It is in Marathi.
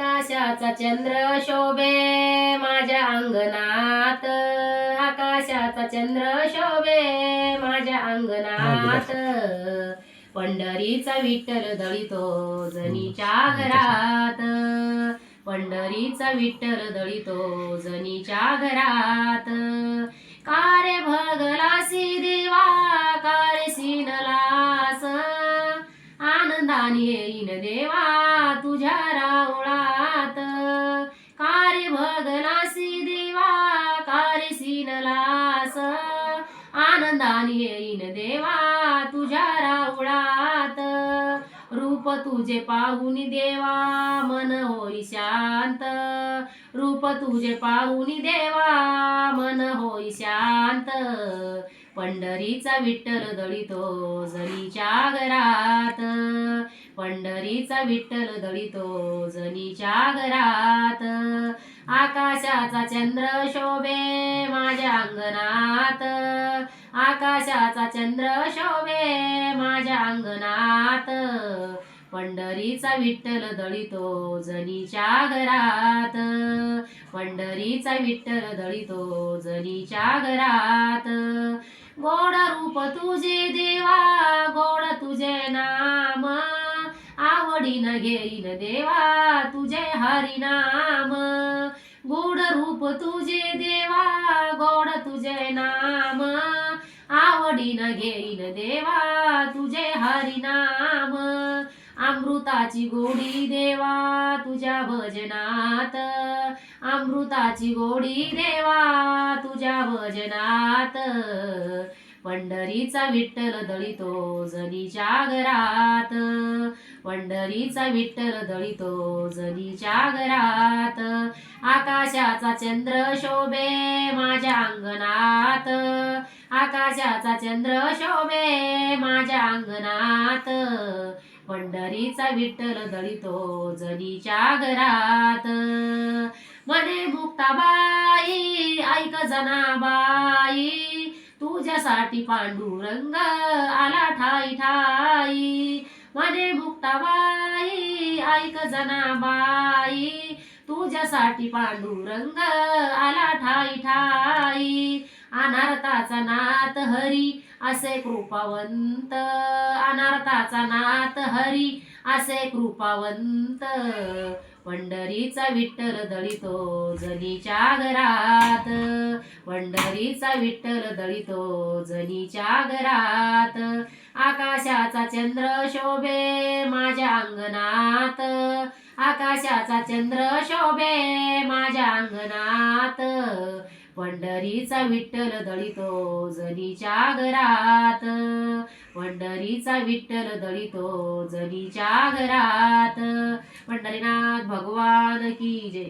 आकाशाचा चंद्र शोभे माझ्या अंगणात, आकाशाचा चंद्र शोभे माझ्या अंगणात, पंढरीचा विठ्ठल दळीतो जनीच्या घरात, पंढरीचा विठ्ठल दळीतो जनीच्या घरात, कारे भगलासी देवा कारे सीनलास, आनंदाने येईन देवा तुझ्या राऊळात, कारे भगलासी देवा कारे सीनलास, आनंदाने येईन देवा तुझ्या राऊळात, रूप तुझे पाहून देवा मन होई शांत, रूप तुझे पाहून देवा मन होई शांत, पंढरीचा विठ्ठल दळीतो जनीच्या घरात, पंढरीचा विठ्ठल दळीतो जनीच्या घरात, आकाशाचा चंद्र शोभे माझ्या अंगणात, आकाशाचा चंद्र शोभे माझ्या अंगणात, पंढरीचा विठ्ठल दळीतो जनीच्या घरात, पंढरीचा विठ्ठल दळीतो जनीच्या घरात, गोड रूप तुझे देवा गोड तुझे नाम, आवडीन घेईन देवा तुझे हरिनाम, गोड रूप तुझे देवा गोड तुझे नाम, आवडीन घेईन देवा तुझे हरिनाम, अमृताची गोडी देवा तुझ्या भजनात, अमृताची गोडी देवा तुझ्या भजनात, पंढरीचा विठ्ठल दळीतो जनीच्या घरात, पंढरीचा विठ्ठल दळीतो जनीच्या घरात, आकाशाचा चंद्र शोभे माझ्या अंगणात, आकाशाचा चंद्र शोभे माझ्या अंगणात, पंढरीचा विठ्ठल दळीतो जनीच्या घरात, म्हणे मुक्ताबाई ऐक जनाबाई, तुझ्यासाठी पांडुरंग आला ठाई ठाई, म्हणे मुक्ताबाई ऐक जनाबाई, तुझ्यासाठी पांडुरंग आला ठाई ठाई, अनारताचा नाथ हरी असे कृपावंत, अनारताचा नाथ हरी असे कृपावंत, पंढरीचा विठ्ठल दळीतो जनीच्या घरात, पंढरीचा विठ्ठल दळीतो जनीच्या घरात, आकाशाचा चंद्र शोभे माझ्या अंगणात, आकाशाचा चंद्र शोभे माझ्या अंगणात, पंढरीचा विठ्ठल दळीतो जनीच्या घरात, पंढरीचा विठ्ठल दळीतो जनीच्या घरात, पंढरीनाथ भगवान की जय.